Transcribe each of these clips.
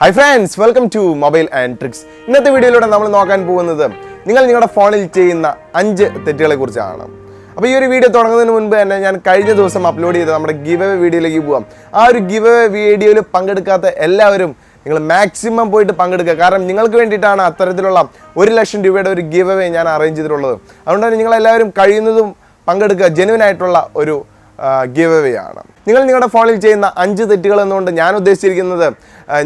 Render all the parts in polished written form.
Hi friends, welcome to Mobile and Tricks. ഇന്നത്തെ വീഡിയോയിലൂടെ നമ്മൾ നോക്കാൻ പോകുന്നത് നിങ്ങളുടെ ഫോണിൽ ചെയ്യുന്ന 5 തെറ്റുകളെ കുറിച്ചാണ്. അപ്പോൾ ഈ ഒരു വീഡിയോ തുടങ്ങുന്നതിന് മുൻപ് തന്നെ ഞാൻ കഴിഞ്ഞ ദിവസം അപ്ലോഡ് ചെയ്ത നമ്മുടെ ഗിവ് അവേ വീഡിയോയിലേക്ക് പോകാം. ആ ഒരു ഗിവ് അവേ വീഡിയോയിൽ പങ്കെടുക്കാത്ത എല്ലാവരും നിങ്ങൾ മാക്സിമം പോയിട്ട് പങ്കെടുക്കുക. കാരണം നിങ്ങൾക്ക് വേണ്ടിയിട്ടാണ് അത്തരത്തിലുള്ള 1 ലക്ഷം രൂപയുടെ ഒരു ഗിവ് അവേ ഞാൻ അറേഞ്ച് ചെയ്തിട്ടുള്ളത്. അതുകൊണ്ട് തന്നെ നിങ്ങളെല്ലാവരും കഴിയുന്നതും പങ്കെടുക്കുക. ജെന്യുവൻ ആയിട്ടുള്ള ഒരു ഗിവ് അവേ ആണ്. നിങ്ങളുടെ ഫോണിൽ ചെയ്യുന്ന 5 തെറ്റുകൾ എന്നുകൊണ്ട് ഞാൻ ഉദ്ദേശിച്ചിരിക്കുന്നത്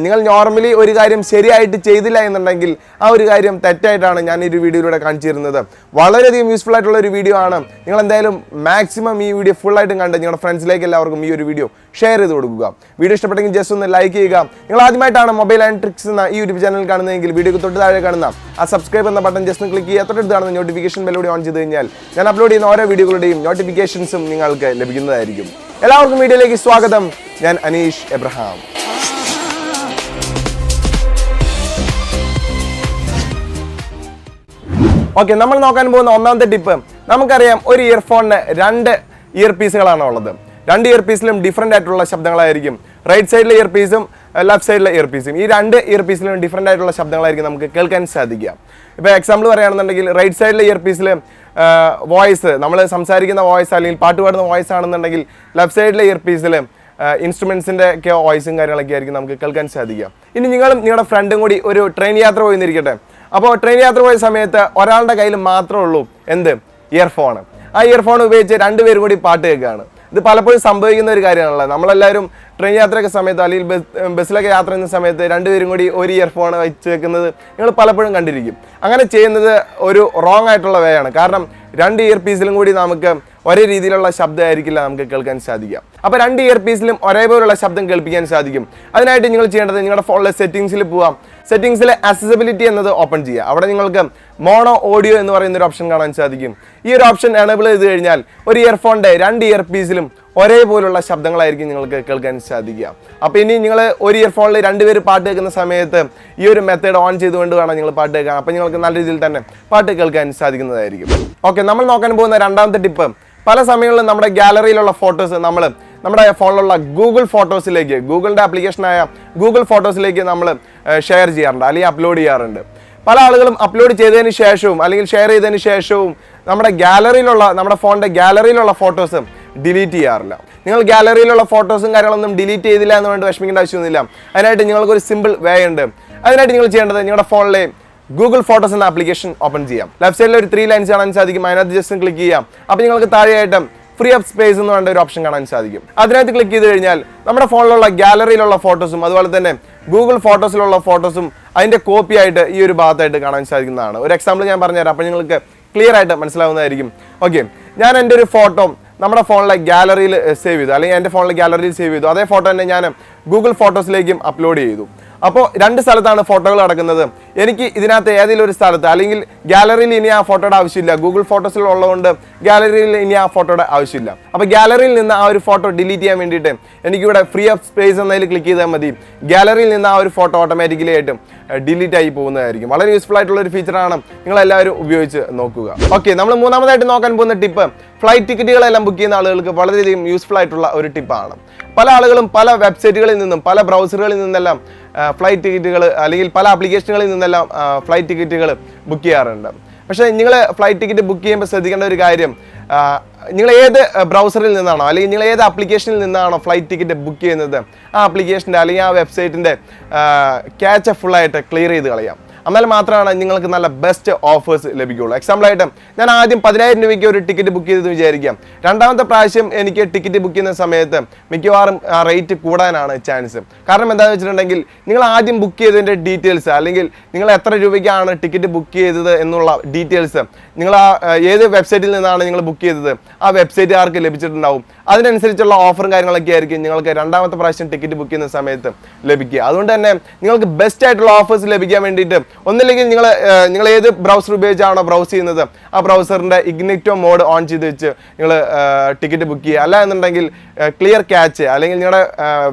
നിങ്ങൾ നോർമലി ഒരു കാര്യം ശരിയായിട്ട് ചെയ്തില്ല എന്നുണ്ടെങ്കിൽ ആ ഒരു കാര്യം തെറ്റായിട്ടാണ് ഞാൻ ഈ ഒരു വീഡിയോയിലൂടെ കാണിച്ചു തരുന്നത്. വളരെയധികം യൂസ്ഫുൾ ആയിട്ടുള്ള ഒരു വീഡിയോ ആണ്. നിങ്ങൾ എന്തായാലും മാക്സിമം ഈ വീഡിയോ ഫുള്ളായിട്ടും കണ്ട് നിങ്ങളുടെ ഫ്രണ്ട്സിലേക്ക് എല്ലാവർക്കും ഈ ഒരു വീഡിയോ ഷെയർ ചെയ്ത് കൊടുക്കുക. വീഡിയോ ഇഷ്ടപ്പെട്ടെങ്കിൽ ജസ്റ്റ് ഒന്ന് ലൈക്ക് ചെയ്യുക. നിങ്ങൾ ആദ്യമായിട്ടാണ് മൊബൈൽ ആൻഡ് ട്രിക്സ് എന്ന ഈ യൂട്യൂബ് ചാനൽ കാണുന്നതെങ്കിൽ വീഡിയോക്ക് തൊട്ട് താഴെ കാണുന്ന ആ സബ്സ്ക്രൈബ് എന്ന ബട്ടൺ ജസ്റ്റ് ഒന്ന് ക്ലിക്ക് ചെയ്യുക. തൊട്ടടുത്ത് കാണുന്ന നോട്ടിഫിക്കേഷൻ ബെല്ലോടെ ഓൺ ചെയ്ത് കഴിഞ്ഞാൽ ഞാൻ അപ്ലോഡ് ചെയ്യുന്ന ഓരോ വീഡിയോകളുടെയും നോട്ടിഫിക്കേഷൻസും നിങ്ങൾക്ക് ലഭിക്കുന്നതായിരിക്കും. എല്ലാവർക്കും വീഡിയോയിലേക്ക് സ്വാഗതം. ഞാൻ അനീഷ് എബ്രഹാം. ഓക്കെ, നമ്മൾ നോക്കാൻ പോകുന്ന ഒന്നാമത്തെ ടിപ്പ്, നമുക്കറിയാം ഒരു ഇയർഫോണിന് 2 ഇയർ പീസുകളാണ് ഉള്ളത്. 2 ഇയർ പീസിലും ഡിഫറെൻ്റ് ആയിട്ടുള്ള ശബ്ദങ്ങളായിരിക്കും. റൈറ്റ് സൈഡിലെ ഇയർ പീസും ലെഫ്റ്റ് സൈഡിലെ ഇയർ പീസും, ഈ 2 ഇയർ പീസിലും ഡിഫറെൻ്റ് ആയിട്ടുള്ള ശബ്ദങ്ങളായിരിക്കും നമുക്ക് കേൾക്കാൻ സാധിക്കുക. ഇപ്പോൾ എക്സാമ്പിൾ പറയുകയാണെന്നുണ്ടെങ്കിൽ റൈറ്റ് സൈഡിലെ ഇയർ പീസിൽ വോയിസ്, നമ്മൾ സംസാരിക്കുന്ന വോയിസ് അല്ലെങ്കിൽ പാട്ട് പാടുന്ന വോയിസ് ആണെന്നുണ്ടെങ്കിൽ ലെഫ്റ്റ് സൈഡിലെ ഇയർ പീസിൽ ഇൻസ്ട്രുമെൻസിൻ്റെ ഒക്കെ വോയിസും കാര്യങ്ങളൊക്കെ ആയിരിക്കും നമുക്ക് കേൾക്കാൻ സാധിക്കുക. ഇനി നിങ്ങളുടെ ഫ്രണ്ടും കൂടി ഒരു ട്രെയിൻ യാത്ര പോയിരിക്കട്ടെ. അപ്പോൾ ട്രെയിൻ യാത്ര പോയ സമയത്ത് ഒരാളുടെ കയ്യിൽ മാത്രമേ ഉള്ളൂ ഇയർഫോൺ. ആ ഇയർഫോൺ ഉപയോഗിച്ച് 2 പേരും കൂടി പാട്ട് കേൾക്കുകയാണ്. ഇത് പലപ്പോഴും സംഭവിക്കുന്ന ഒരു കാര്യമാണല്ലോ. നമ്മളെല്ലാവരും ട്രെയിൻ യാത്രയൊക്കെ സമയത്ത് അല്ലെങ്കിൽ ബസ്സിലൊക്കെ യാത്ര ചെയ്യുന്ന സമയത്ത് 2 പേരും കൂടി ഒരു ഇയർഫോൺ വെച്ച് വെക്കുന്നത് നിങ്ങൾ പലപ്പോഴും കണ്ടിരിക്കും. അങ്ങനെ ചെയ്യുന്നത് ഒരു റോങ് ആയിട്ടുള്ള വേ ആണ്. കാരണം 2 ഇയർ പീസിലും കൂടി നമുക്ക് ഒരേ രീതിയിലുള്ള ശബ്ദമായിരിക്കില്ല നമുക്ക് കേൾക്കാൻ സാധിക്കുക. അപ്പോൾ 2 ഇയർ പീസിലും ഒരേപോലുള്ള ശബ്ദം കേൾപ്പിക്കാൻ സാധിക്കും. അതിനായിട്ട് നിങ്ങൾ ചെയ്യേണ്ടത് നിങ്ങളുടെ ഫോണിലെ സെറ്റിംഗ്സിൽ പോവാം. സെറ്റിംഗ്സിലെ അക്സസിബിലിറ്റി എന്നത് ഓപ്പൺ ചെയ്യുക. അവിടെ നിങ്ങൾക്ക് മോണോ ഓഡിയോ എന്ന് പറയുന്ന ഒരു ഓപ്ഷൻ കാണാൻ സാധിക്കും. ഈ ഒരു ഓപ്ഷൻ എനേബിൾ ചെയ്ത് കഴിഞ്ഞാൽ ഒരു ഇയർഫോണിൻ്റെ 2 ഇയർ പീസിലും ഒരേപോലുള്ള ശബ്ദങ്ങളായിരിക്കും നിങ്ങൾക്ക് കേൾക്കാൻ സാധിക്കുക. അപ്പോൾ ഇനി നിങ്ങൾ ഒരു ഇയർഫോണിൽ 2 പേര് പാട്ട് കേൾക്കുന്ന സമയത്ത് ഈ ഒരു മെത്തേഡ് ഓൺ ചെയ്തുകൊണ്ട് വേണം നിങ്ങൾ പാട്ട് കേൾക്കാൻ. അപ്പോൾ നിങ്ങൾക്ക് നല്ല രീതിയിൽ തന്നെ പാട്ട് കേൾക്കാൻ സാധിക്കുന്നതായിരിക്കും. ഓക്കെ, നമ്മൾ നോക്കാൻ പോകുന്ന രണ്ടാമത്തെ ടിപ്പ്, പല സമയങ്ങളിലും നമ്മുടെ ഗാലറിയിലുള്ള ഫോട്ടോസ് നമ്മൾ നമ്മുടെ ഫോണിലുള്ള ഗൂഗിൾ ഫോട്ടോസിലേക്ക്, ഗൂഗിളിൻ്റെ ആപ്ലിക്കേഷനായ ഗൂഗിൾ ഫോട്ടോസിലേക്ക് നമ്മൾ ഷെയർ ചെയ്യാറുണ്ട് അല്ലെങ്കിൽ അപ്ലോഡ് ചെയ്യാറുണ്ട്. പല ആളുകളും അപ്ലോഡ് ചെയ്തതിന് ശേഷവും അല്ലെങ്കിൽ ഷെയർ ചെയ്തതിന് ശേഷവും നമ്മുടെ ഫോണിൻ്റെ ഗാലറിയിലുള്ള ഫോട്ടോസ് ഡിലീറ്റ് ചെയ്യാറില്ല. നിങ്ങൾ ഗാലറിയിലുള്ള ഫോട്ടോസും കാര്യങ്ങളൊന്നും ഡിലീറ്റ് ചെയ്തില്ല എന്ന് വേണ്ടി വിഷമിക്കേണ്ട ആവശ്യമൊന്നുമില്ല. അതിനായിട്ട് നിങ്ങൾക്കൊരു സിമ്പിൾ വേ ഉണ്ട്. അതിനായിട്ട് നിങ്ങൾ ചെയ്യേണ്ടത് നിങ്ങളുടെ ഫോണിലെ ഗൂഗിൾ ഫോട്ടോസ് എന്ന ആപ്ലിക്കേഷൻ ഓപ്പൺ ചെയ്യാം. ലെഫ്റ്റ് സൈഡിൽ ഒരു 3 ലൈൻസ് കാണാൻ സാധിക്കും. അതിനകത്ത് ജസ്റ്റ് ക്ലിക്ക് ചെയ്യാം. അപ്പോൾ നിങ്ങൾക്ക് താഴെയായിട്ട് ഫ്രീ അപ്പ് സ്പേസ് എന്ന് വേണ്ട ഒരു ഓപ്ഷൻ കാണാൻ സാധിക്കും. അതിനകത്ത് ക്ലിക്ക് ചെയ്ത് കഴിഞ്ഞാൽ നമ്മുടെ ഫോണിലുള്ള ഗാലറിയിലുള്ള ഫോട്ടോസും അതുപോലെ തന്നെ ഗൂഗിൾ ഫോട്ടോസിലുള്ള ഫോട്ടോസും അതിൻ്റെ കോപ്പി ആയിട്ട് ഈ ഒരു ഭാഗത്തായിട്ട് കാണാൻ സാധിക്കുന്നതാണ്. ഒരു എക്സാമ്പിൾ ഞാൻ പറഞ്ഞുതരാം, അപ്പോൾ നിങ്ങൾക്ക് ക്ലിയർ ആയിട്ട് മനസ്സിലാവുന്നതായിരിക്കും. ഓക്കെ, ഞാൻ എൻ്റെ ഒരു ഫോട്ടോ നമ്മുടെ ഫോണിലെ ഗാലറിയിൽ സേവ് ചെയ്തു, അല്ലെങ്കിൽ എൻ്റെ ഫോണിലെ ഗാലറിയിൽ സേവ് ചെയ്തു. അതേ ഫോട്ടോ തന്നെ ഞാൻ ഗൂഗിൾ ഫോട്ടോസിലേക്കും അപ്ലോഡ് ചെയ്തു. അപ്പോൾ 2 സ്ഥലത്താണ് ഫോട്ടോകൾ കിടക്കുന്നത്. എനിക്ക് ഇതിനകത്ത് ഏതെങ്കിലും ഒരു സ്ഥലത്ത്, അല്ലെങ്കിൽ ഗാലറിയിൽ ഇനി ആ ഫോട്ടോയുടെ ആവശ്യമില്ല, ഗൂഗിൾ ഫോട്ടോസിൽ ഉള്ളതുകൊണ്ട് ഗാലറിയിൽ ഇനി ആ ഫോട്ടോയുടെ ആവശ്യമില്ല. അപ്പോൾ ഗാലറിയിൽ നിന്ന് ആ ഒരു ഫോട്ടോ ഡിലീറ്റ് ചെയ്യാൻ വേണ്ടിയിട്ട് എനിക്കിവിടെ ഫ്രീ അപ്പ് സ്പേസ് എന്നതിൽ ക്ലിക്ക് ചെയ്താൽ മതി. ഗാലറിയിൽ നിന്ന് ആ ഒരു ഫോട്ടോ ഓട്ടോമാറ്റിക്കലി ആയിട്ട് ഡിലീറ്റ് ആയി പോകുന്നതായിരിക്കും. വളരെ യൂസ്ഫുൾ ആയിട്ടുള്ള ഒരു ഫീച്ചറാണ്. നിങ്ങളെല്ലാവരും ഉപയോഗിച്ച് നോക്കുക. ഓക്കെ, നമ്മൾ മൂന്നാമതായിട്ട് നോക്കാൻ പോകുന്ന ടിപ്പ്, ഫ്ലൈറ്റ് ടിക്കറ്റുകളെല്ലാം ബുക്ക് ചെയ്യുന്ന ആളുകൾക്ക് വളരെയധികം യൂസ്ഫുൾ ആയിട്ടുള്ള ഒരു ടിപ്പാണ്. പല ആളുകളും പല വെബ്സൈറ്റുകളിൽ നിന്നും പല ബ്രൗസറുകളിൽ നിന്നെല്ലാം ഫ്ലൈറ്റ് ടിക്കറ്റുകൾ അല്ലെങ്കിൽ പല ആപ്ലിക്കേഷനുകളിൽ നിന്നെല്ലാം ഫ്ലൈറ്റ് ടിക്കറ്റുകൾ ബുക്ക് ചെയ്യാറുണ്ട്. പക്ഷേ നിങ്ങൾ ഫ്ലൈറ്റ് ടിക്കറ്റ് ബുക്ക് ചെയ്യുമ്പോൾ ശ്രദ്ധിക്കേണ്ട ഒരു കാര്യം, നിങ്ങൾ ഏത് ബ്രൗസറിൽ നിന്നാണോ അല്ലെങ്കിൽ നിങ്ങൾ ഏത് ആപ്ലിക്കേഷനിൽ നിന്നാണോ ഫ്ലൈറ്റ് ടിക്കറ്റ് ബുക്ക് ചെയ്യുന്നത്, ആ ആപ്ലിക്കേഷൻ്റെ അല്ലെങ്കിൽ ആ വെബ്സൈറ്റിൻ്റെ ക്യാച്ച് ഫുള്ളായിട്ട് ക്ലിയർ ചെയ്ത് കളയാം. എന്നാൽ മാത്രമാണ് നിങ്ങൾക്ക് നല്ല ബെസ്റ്റ് ഓഫേഴ്സ് ലഭിക്കുകയുള്ളൂ. എക്സാമ്പിളായിട്ട് ഞാൻ ആദ്യം 10,000 രൂപയ്ക്ക് ഒരു ടിക്കറ്റ് ബുക്ക് ചെയ്തെന്ന് വിചാരിക്കാം. രണ്ടാമത്തെ പ്രാവശ്യം എനിക്ക് ടിക്കറ്റ് ബുക്ക് ചെയ്യുന്ന സമയത്ത് മിക്കവാറും ആ റേറ്റ് കൂടാനാണ് ചാൻസ്. കാരണം എന്താണെന്ന് വെച്ചിട്ടുണ്ടെങ്കിൽ നിങ്ങൾ ആദ്യം ബുക്ക് ചെയ്തതിൻ്റെ ഡീറ്റെയിൽസ്, അല്ലെങ്കിൽ നിങ്ങൾ എത്ര രൂപയ്ക്കാണ് ടിക്കറ്റ് ബുക്ക് ചെയ്തത് എന്നുള്ള ഡീറ്റെയിൽസ്, നിങ്ങൾ ഏത് വെബ്സൈറ്റിൽ നിന്നാണ് നിങ്ങൾ ബുക്ക് ചെയ്തത് ആ വെബ്സൈറ്റുകാർക്ക് ലഭിച്ചിട്ടുണ്ടാവും. അതിനനുസരിച്ചുള്ള ഓഫറും കാര്യങ്ങളൊക്കെ ആയിരിക്കും നിങ്ങൾക്ക് രണ്ടാമത്തെ പ്രാവശ്യം ടിക്കറ്റ് ബുക്ക് ചെയ്യുന്ന സമയത്ത് ലഭിക്കുക. അതുകൊണ്ട് തന്നെ നിങ്ങൾക്ക് ബെസ്റ്റ് ആയിട്ടുള്ള ഓഫേഴ്സ് ലഭിക്കാൻ വേണ്ടിയിട്ട് ഒന്നില്ലെങ്കിൽ നിങ്ങൾ ഏത് ബ്രൗസർ ഉപയോഗിച്ചാണോ ബ്രൗസ് ചെയ്യുന്നത് ആ ബ്രൗസറിൻ്റെ ഇഗ്നിറ്റോ മോഡ് ഓൺ ചെയ്ത് വെച്ച് നിങ്ങൾ ടിക്കറ്റ് ബുക്ക് ചെയ്യുക. അല്ല എന്നുണ്ടെങ്കിൽ ക്ലിയർ ക്യാച്ച്, അല്ലെങ്കിൽ നിങ്ങളുടെ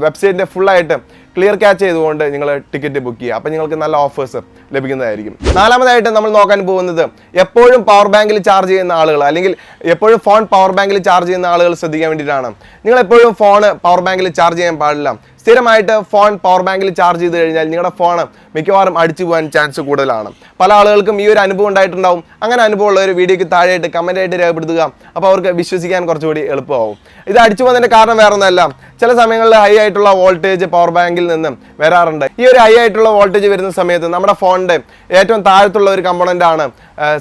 വെബ്സൈറ്റിൻ്റെ ഫുള്ളായിട്ട് ക്ലിയർ ക്യാച്ച് ചെയ്തുകൊണ്ട് നിങ്ങൾ ടിക്കറ്റ് ബുക്ക് ചെയ്യുക. അപ്പോൾ നിങ്ങൾക്ക് നല്ല ഓഫേഴ്സ് ലഭിക്കുന്നതായിരിക്കും. നാലാമതായിട്ട് നമ്മൾ നോക്കാൻ പോകുന്നത്, എപ്പോഴും പവർ ബാങ്കിൽ ചാർജ് ചെയ്യുന്ന ആളുകൾ അല്ലെങ്കിൽ എപ്പോഴും ഫോൺ പവർ ബാങ്കിൽ ചാർജ് ചെയ്യുന്ന ആളുകൾ ശ്രദ്ധിക്കാൻ വേണ്ടിയിട്ടാണ്. നിങ്ങൾ എപ്പോഴും ഫോൺ പവർ ബാങ്കിൽ ചാർജ് ചെയ്യാൻ പാടില്ല. സ്ഥിരമായിട്ട് ഫോൺ പവർ ബാങ്കിൽ ചാർജ് ചെയ്ത് കഴിഞ്ഞാൽ നിങ്ങളുടെ ഫോൺ മിക്കവാറും അടിച്ചു പോകാൻ ചാൻസ് കൂടുതലാണ്. പല ആളുകൾക്കും ഈ ഒരു അനുഭവം ഉണ്ടായിട്ടുണ്ടാവും. അങ്ങനെ അനുഭവമുള്ള ഒരു വീഡിയോയ്ക്ക് താഴെയായിട്ട് കമൻ്റായിട്ട് രേഖപ്പെടുത്തുക. അപ്പോൾ അവർക്ക് വിശ്വസിക്കാൻ കുറച്ചുകൂടി എളുപ്പമാവും. ഇത് അടിച്ചു പോകുന്നതിൻ്റെ കാരണം വേറെ ഒന്നല്ല, ചില സമയങ്ങളിൽ ഹൈ ആയിട്ടുള്ള വോൾട്ടേജ് പവർ ബാങ്കിൽ നിന്നും വരാറുണ്ട്. ഈ ഒരു ഹൈ ആയിട്ടുള്ള വോൾട്ടേജ് വരുന്ന സമയത്ത് നമ്മുടെ ഫോണിൻ്റെ ഏറ്റവും താഴത്തുള്ള ഒരു കമ്പോണൻ്റ് ആണ്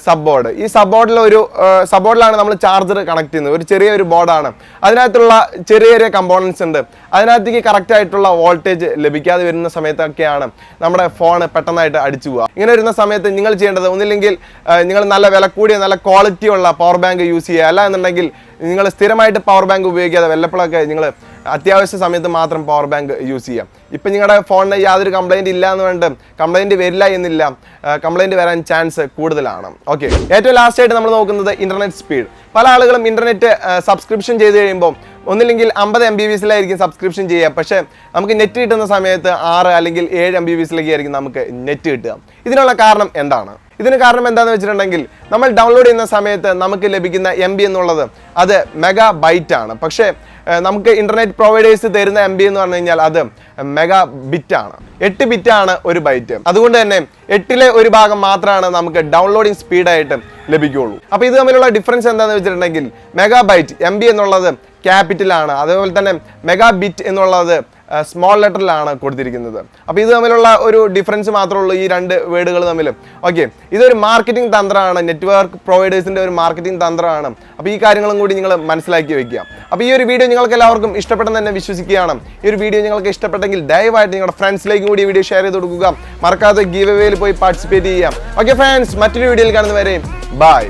സബ് ബോർഡ്. ഈ സബ് ബോർഡിലാണ് നമ്മൾ ചാർജർ കണക്ട് ചെയ്യുന്നത്. ഒരു ചെറിയൊരു ബോർഡാണ്. അതിനകത്തുള്ള ചെറിയ ചെറിയ കമ്പോണൻസ് ഉണ്ട്. അതിനകത്തേക്ക് കറക്റ്റ് ആയിട്ടുള്ള വോൾട്ടേജ് ലഭിക്കാതെ വരുന്ന സമയത്തൊക്കെയാണ് നമ്മുടെ ഫോൺ പെട്ടെന്നായിട്ട് അടിച്ചു പോവുക. ഇങ്ങനെ വരുന്ന സമയത്ത് നിങ്ങൾ ചെയ്യേണ്ടത് ഒന്നില്ലെങ്കിൽ നിങ്ങൾ നല്ല വില കൂടിയ നല്ല ക്വാളിറ്റി ഉള്ള പവർ ബാങ്ക് യൂസ് ചെയ്യുക. അല്ല എന്നുണ്ടെങ്കിൽ നിങ്ങൾ സ്ഥിരമായിട്ട് പവർ ബാങ്ക് ഉപയോഗിക്കാതെ വല്ലപ്പോഴൊക്കെ നിങ്ങൾ അത്യാവശ്യ സമയത്ത് മാത്രം പവർ ബാങ്ക് യൂസ് ചെയ്യാം. ഇപ്പം നിങ്ങളുടെ ഫോണിന് യാതൊരു കംപ്ലൈൻറ്റ് ഇല്ല എന്ന് വേണ്ട, കംപ്ലൈൻറ്റ് വരില്ല എന്നില്ല, കംപ്ലൈൻറ്റ് വരാൻ ചാൻസ് കൂടുതലാണ്. ഓക്കെ, ഏറ്റവും ലാസ്റ്റ് ആയിട്ട് നമ്മൾ നോക്കുന്നത് ഇൻ്റർനെറ്റ് സ്പീഡ്. പല ആളുകളും ഇൻ്റർനെറ്റ് സബ്സ്ക്രിപ്ഷൻ ചെയ്ത് കഴിയുമ്പോൾ ഒന്നില്ലെങ്കിൽ 50 MB/s സബ്സ്ക്രിപ്ഷൻ ചെയ്യുക. പക്ഷേ നമുക്ക് നെറ്റ് കിട്ടുന്ന സമയത്ത് 6 അല്ലെങ്കിൽ 7 MB/s ആയിരിക്കും നമുക്ക് നെറ്റ് കിട്ടുക. ഇതിനുള്ള കാരണം എന്താണ്? ഇതിന് കാരണം എന്താണെന്ന് വെച്ചിട്ടുണ്ടെങ്കിൽ നമ്മൾ ഡൗൺലോഡ് ചെയ്യുന്ന സമയത്ത് നമുക്ക് ലഭിക്കുന്ന MB എന്നുള്ളത് അത് മെഗാ ബൈറ്റ് ആണ്. പക്ഷേ നമുക്ക് ഇൻ്റർനെറ്റ് പ്രൊവൈഡേഴ്സ് തരുന്ന MB എന്ന് പറഞ്ഞു കഴിഞ്ഞാൽ അത് മെഗാ ബിറ്റ് ആണ്. 8 ബിറ്റാണ് ഒരു ബൈറ്റ്. അതുകൊണ്ട് തന്നെ 8ലെ ഒരു ഭാഗം മാത്രമാണ് നമുക്ക് ഡൗൺലോഡിങ് സ്പീഡായിട്ട് ലഭിക്കുകയുള്ളൂ. അപ്പോൾ ഇത് തമ്മിലുള്ള ഡിഫറൻസ് എന്താണെന്ന് വെച്ചിട്ടുണ്ടെങ്കിൽ മെഗാ ബൈറ്റ് MB എന്നുള്ളത് ക്യാപിറ്റലാണ്, അതേപോലെ തന്നെ മെഗാ ബിറ്റ് എന്നുള്ളത് സ്മോൾ ലെറ്ററിലാണ് കൊടുത്തിരിക്കുന്നത്. അപ്പോൾ ഇത് തമ്മിലുള്ള ഒരു ഡിഫറൻസ് മാത്രമേ ഉള്ളൂ ഈ രണ്ട് വേർഡുകൾ തമ്മിൽ. ഓക്കെ, ഇതൊരു മാർക്കറ്റിംഗ് തന്ത്രമാണ്, നെറ്റ്വർക്ക് പ്രൊവൈഡേഴ്സിൻ്റെ ഒരു മാർക്കറ്റിംഗ് തന്ത്രമാണ്. അപ്പോൾ ഈ കാര്യങ്ങളും കൂടി നിങ്ങൾ മനസ്സിലാക്കി വെക്കുക. അപ്പോൾ ഈ ഒരു വീഡിയോ നിങ്ങൾക്ക് എല്ലാവർക്കും ഇഷ്ടപ്പെട്ടെന്ന് തന്നെ വിശ്വസിക്കുകയാണ്. ഈ ഒരു വീഡിയോ നിങ്ങൾക്ക് ഇഷ്ടപ്പെട്ടെങ്കിൽ ദയവായിട്ട് നിങ്ങളുടെ ഫ്രണ്ട്സിലേക്കും കൂടി ഈ വീഡിയോ ഷെയർ ചെയ്ത് കൊടുക്കുക. മറക്കാതെ ഗീവ് അവേയിൽ പോയി പാർട്ടിസിപ്പേറ്റ് ചെയ്യാം. ഓക്കെ ഫ്രണ്ട്സ്, മറ്റൊരു വീഡിയോയിൽ കാണുന്നവരെ ബൈ.